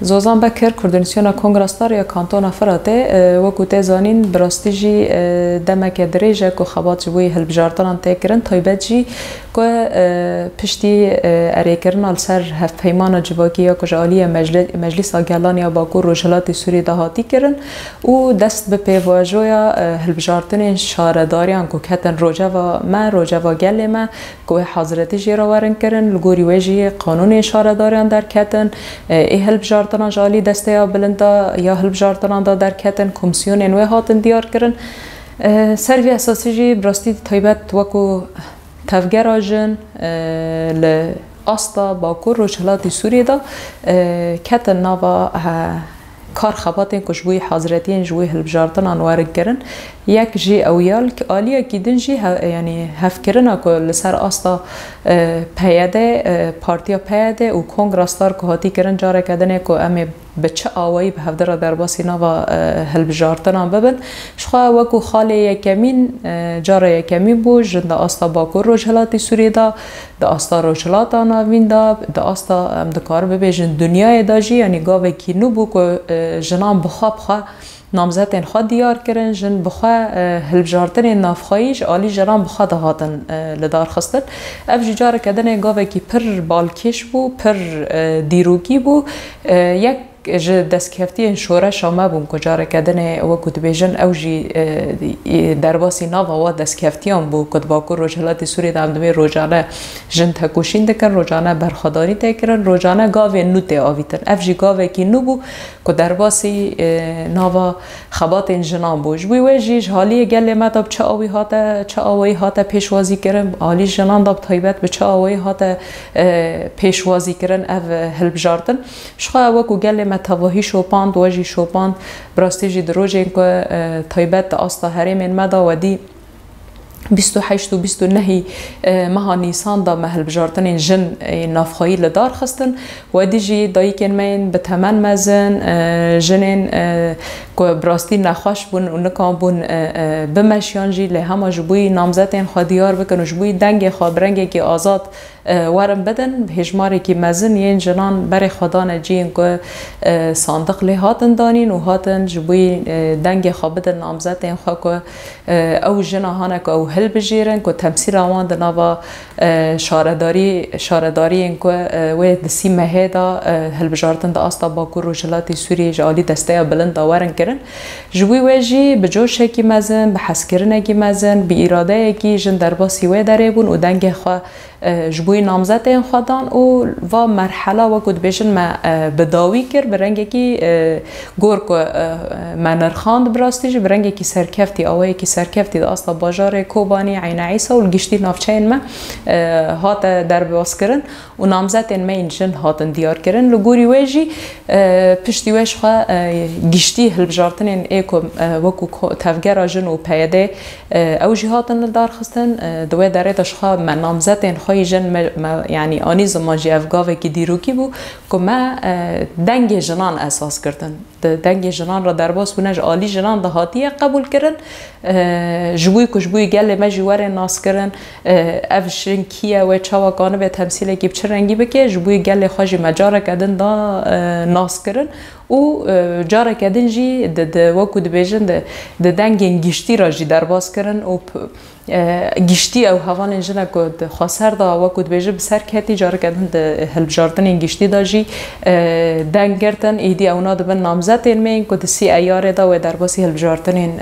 زوزان بکر کردنسیون کنگرستار یا کانتون فراته وکو تزانین براستیجی دمک دریجه که خبات جوی هلبجارتان تکرن تایبت جی که پشتی اریکرن السر هفت پیمان جواکی یا کجالی مجلس آگلان یا باکو روشلات سوری دهاتی کرن و دست به پیواجویا هلبجارتن شارداریان که کتن روجه و گل ما که حضرتی جیرا ورن کرن لگوری ویجی قانون شارداریان در کتن ای هلبجارتان جالی دسته یا بلندا یا هلبجارتان دا در کتن کمیسیون انوی هاتن دیار کرن سروی اساسی جی براستی تایبت وکو تفگر آجن ل آستا باکو روشلاتی سوری دا کتن ناوا کار خباتین کشبوی حضرتین جوی هلبجارتان انوارگ کرن یک جی اویال که آلیا کیدن جی یعنی هفکرنا که لسر آستا پیاده پارتیا پیاده و کنگرستار که هاتی کرن جاره کدنه که امی بچه آوایی به هفدر در باسی نوا هلبجارتان ببن شخوا وکو خاله یکمین جاره یکمین بو جند آستا باکو روشلاتی سوری دا آستا روشلات آناوین دا آستا امدکار ببیجن دنیای دا جی یعنی گاوه کی نو بو که جنان بخواه نامزدین خود دیار کرن جن بخواه هلبجارتن نافخاییش آلی جران بخواه دهاتن لدار خستن اف جاره کدن گاوه کی پر بالکش بو پر دیروگی بو یک دستکفتی شورش آمه بون کجاره کدن و کتبیجن او جی درباسی ناوا و دستکفتیان بو کتباکو روجهلات سوری دمدمی روجانه جن تکوشین دکن روجانه برخداری تکرن روجانه گاوه نو تی آویتن اف جی گاوه کی نو بو که درباسی ناوا خبات جنان بوش بوی و جیج حالی گل ما داب چه آوی هاته پیشوازی کرن حالی جنان داب تایبت به چه آوی هاته پیشوازی کرن اف هلبجارتن شخواه وکو گل متواهی شوپاند واجی شوپاند براستی جی دروجین که تایبت آستا هرمین مدا و دی 28 و 29 ماه نیسان دا محل بجارتن جن نافخایی لدار خستن و دیجی دایکن من به تمن مزن جنین که براستی نخواش بون و نکان بون بمشیان جی لی همه جبوی نامزتین خودیار بکن و جبوی دنگ خوابرنگی که آزاد ورم بدن هجماری که مزن یین جنان بر خدان جین که صندوق لی هاتن دانین و هاتن جبوی دنگ خواب بدن نامزتین خواه که او جناهانه که او هل بجیرن که تمثیل آوان دناوا شارداری این که وی دسی مهیدا هل بجارتن دا آستا باکو روشلاتی سوری جالی دسته بلند داورن کرن جبوی ویجی بجوشه کی مزن به حسکرنه کی مزن به ایراده کی جن درباسی وی داره بون و دنگ خواه جبوی نامزد این خودان و مرحله و کد بیشن ما بداوی کر برنگی کی گور که منرخاند براستیج برنگی کی سرکفتی آوایی کی سرکفتی دا اصلا باجار کوبانی عین عیسا و گشتی نافچین ما هات در باز کرن و نامزد این ما اینجن هاتن دیار کرن لگوری ویجی پشتی ویش خواه گشتی هلبجارتن این ایکو وکو تفگر جن و پیاده او جی هاتن لدار خستن دوی داره داشخواه من نامزد این جن یعنی آنی زمان جی افگاوه که دیروکی بو که ما دنگ جنان اساس کردن دنگ جنان را در باس بونج آلی جنان دهاتی قبول کردن جبوی کشبوی گل ما جوار ناس کردن افشن کیه و چاوکانه به تمثیل که بچه رنگی بکه جبوی گل خواجی مجاره کردن دا ناس کردن و جاره کردن جی وکو دبیجن دنگ گشتی را جی در باس کردن و گشتی او هوان جنه که خسر دا وکو دبیجه بسر کتی جاره کردن هلبجارتن گشتی دا جی دنگ کردن ایدی اونا دبن نامزد این مین که سی ایاره دا و در باسی هلبجارتن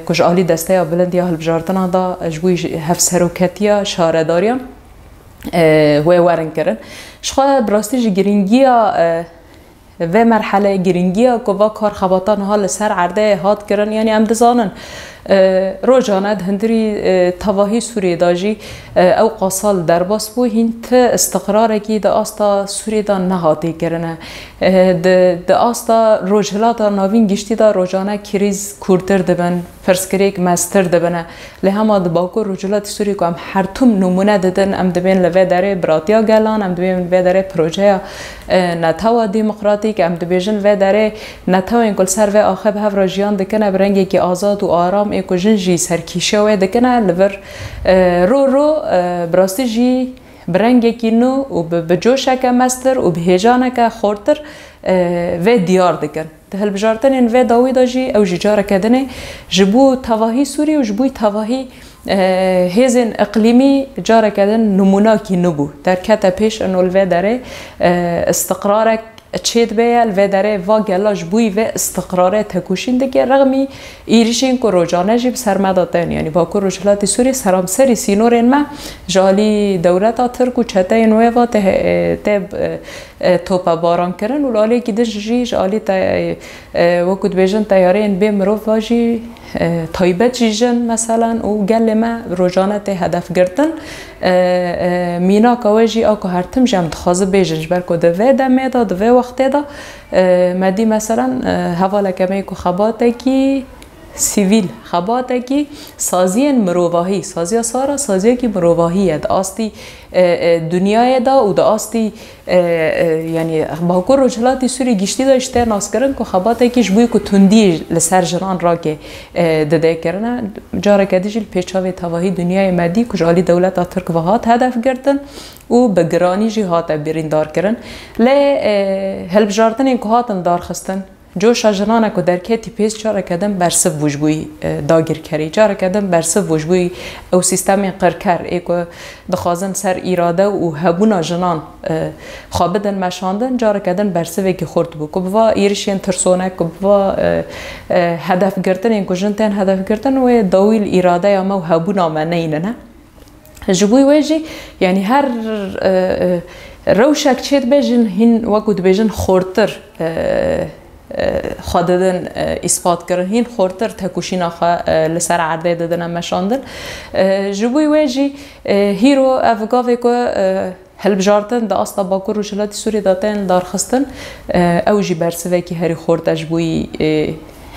کش آلی دسته یا بلند یا هلبجارتن دا جبوی هفت سروکتی شارداریم و ورن کردن شخواه براستی جی گرینگی و مرحله گرینگی که با کار خباتان حال سر عرده هات کردن یعنی ام دزانن روزانه هندری تواهی سوری داجی او قاصال در باس بو هنت استقرار کی د آستا سوری دا نهاتی کرنه د آستا روزهلات نوین گشتی دا روزانه کریز کورتر دبن فرسکریک مستر دبنه له هم د باکو روزهلات سوری کو هم هر توم نمونه ددن ام دبن لوی داره براتیا گلان ام دبن وی داره پروژه نتاوا دموکراتیک ام دبیجن وی داره نتاوا این کل سر و آخر به راجیان دکنه برنگی که آزاد و آرام اکوژن جی سرکیشه و دکنه لور رو براستی جی برنگه کی نو و به جوشه که مستر و به هیجانه که خورتر و دیار دکن هل بجارتن این و داوی داجی او جاره کدنه جبو تواهی سوری و جبوی تواهی هزین اقلیمی جاره کدن نمونه کی نبو در کتا پیش انو الوه داره استقرارک چید بیه الوه داره و گلاش بوی و استقراره تکوشین دیگه رغمی ایریشین که روجانه جیب سرمداتن یعنی با که روجلاتی سوری سرام سری سینورین ما جالی دولتا ترک و چته اینوه و توپا باران کرن و لالی که دش جی جالی وکود بیجن تیاره این بیم رو واجی تایبت جیجن مثلا و گل ما روجانه ته هدف گرتن مینا کواجی آکو هرتم جمع تخوازه بیجنش برکو دوه دمه دا دوه وقته دا مدی مثلا حواله کمه که خباته کی سیویل خباته کی سازی مروواهی سازی سارا سازی کی مروواهی دا آستی دنیای دا و دا آستی یعنی با که رجلاتی سوری گشتی داشته ناس کرن که خباته کیش بوی که تندی لسر جران را که دده کرنه جاره کدیجی پیچاوی تواهی دنیای مدی کجالی دولت ترک و هات هدف گردن و بگرانی جی هات بیرین دار کرن لی هلب جارتن این که هاتن دار خستن جوش جنانه که در کتی پیس جاره کدن برسف وجبوی داگیر کری جاره کدن برسف وجبوی او سیستم قرکر ای که دخوازن سر ایراده و هبونا جنان خوابدن مشاندن جاره کدن برسفه که خورد بو که بوا ایرشین ترسونه که بوا هدف گرتن این که جنتین هدف گرتن و داویل ایراده یا ما و هبونا منه اینه نه جبوی ویجی یعنی هر روشک چید بیجن هین وکود بیجن خوردتر خوددن اثبات کردن هین خورتر تکوشین آخه لسر عرده دادن مشاندن جبوی ویجی هیرو افگاوی که هل بجارتن دا اصلا باکو روشلاتی سوری داتن دار خستن او جی برسوه که هری خورتش بوی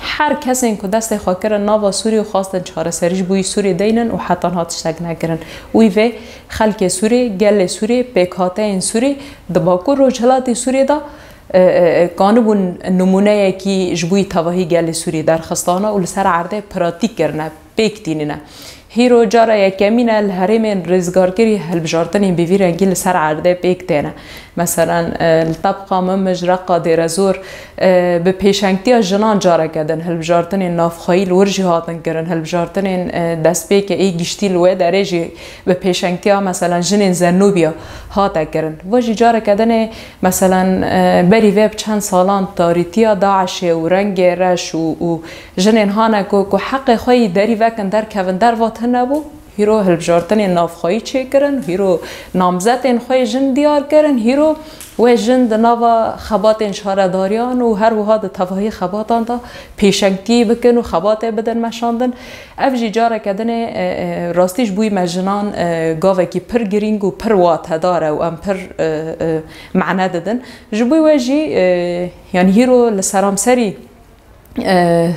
هر کسی این که دست خواه کرن ناوا سوری و خواستن چاره سریش بوی سوری دینن و حتی هاتش تک نکرن وی و خلک سوری گل سوری پیکاته این سوری دا باکو روشلاتی سوری دا کانبون نمونه کی جبوی تواهی گل سوری در خستانه و لسر عرده پراتیک کرنه پیکتینه هیرو جارا یکمین الهرم رزگارگری هلبجارتنی بیویرنگی لسر عرده پیکتینه مثلا طبقه مجرقه دیر زور به پیشنگتی جنان جاره کردن هلبجارتن نافخایی لورجی هاتن کردن هلبجارتن دست پیک ای گشتی لوه درجی به پیشنگتی مثلا جنین زنوبیا هاته کردن وجی جاره کردن مثلا بری وب چند سالان تاریتیا داعش و رنگ رش و جنین هانه که حق خواهی داری وکن در کون در واتن نبو هیرو هلبجارتن نافخایی چه کرن هیرو نامزد این خواهی جن دیار کرن هیرو و جن دنوا خبات انشاره داریان و هر وها تواهی خباتان دا پیشنگتی بکن و خبات بدن مشاندن افجی جاره کدن راستیش بوی مجنان گاوه کی پر گرینگ و پر واته داره و ام پر معنی دادن جبوی وجی یعنی هیرو لسرام سری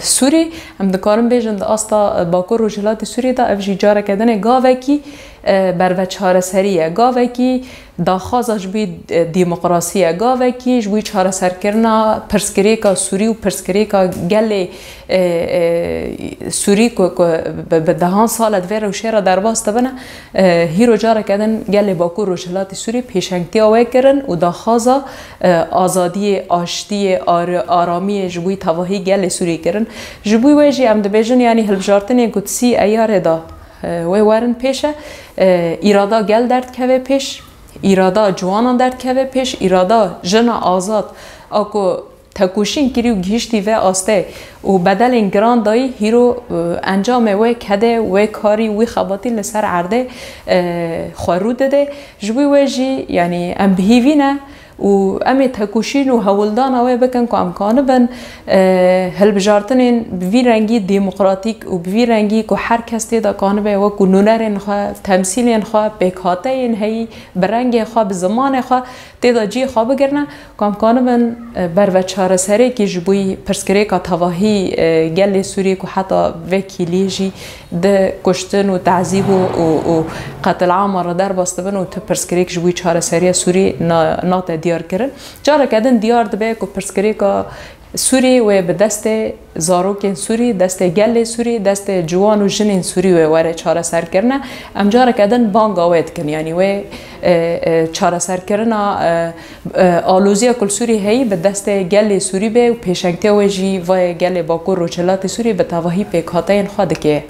سوری هم دکارم بیجن دا استا باکو روجلاتی سوری دا افجی جاره کدن گاوه کی بر و چاره سریه گاوه کی داخوازش بی دموکراسی گاوه کی جوی چاره سر کرنا پرسکریکا سوری و پرسکریکا گل سوری کو به دهان سال دوره و شهر در باست بنا هیرو جاره کردن گل باکو روشلاتی سوری پیشنگتی آوه کرن و داخوازا آزادی آشتی آرامی جوی تواهی گل سوری کرن جوی ویجی ام دبیجن یعنی هلبجارتنی کتسی ایاره دا وی وارن پیشه ایرادا گل درد که پیش ایرادا جوانان درد که پیش ایرادا جن آزاد آکو تکوشین کری و گیشتی و آسته و بدل این گران دایی هیرو انجام وی کده وی کاری وی خباتی لسر عرده خورو داده جوی ویجی یعنی ام بهیوینه و امی تکوشین و هولدان اوه بکن که امکانه بن هلبجارتن بوی رنگی دموکراتیک و بوی رنگی که هر کس تیدا کانه به و که نونرین خواه تمثیلین خواه بکاته این هی برنگ خواه بزمان خواه تیدا جی خواه بگرنه که امکانه بن بر و چاره سری که جبوی پرسکری که تواهی گل سوری که حتی وکیلی جی ده کشتن و تعذیب و قتل عام را در باسته بن و پرسکری که جبوی چاره سری سوری نات دیار کردن جاره کردن دیار دبه که پرسکری که سوری و به دست زاروکین سوری دست گل سوری دست جوان و جنین سوری و وره چاره سر کرنه امجاره کدن بانگ آوید کن یعنی و چاره سر کرنه آلوزی کل سوری هی به دست گل سوری به و پیشنگتی و جی و گل باکور روچلات سوری به تواهی پیکاته خود که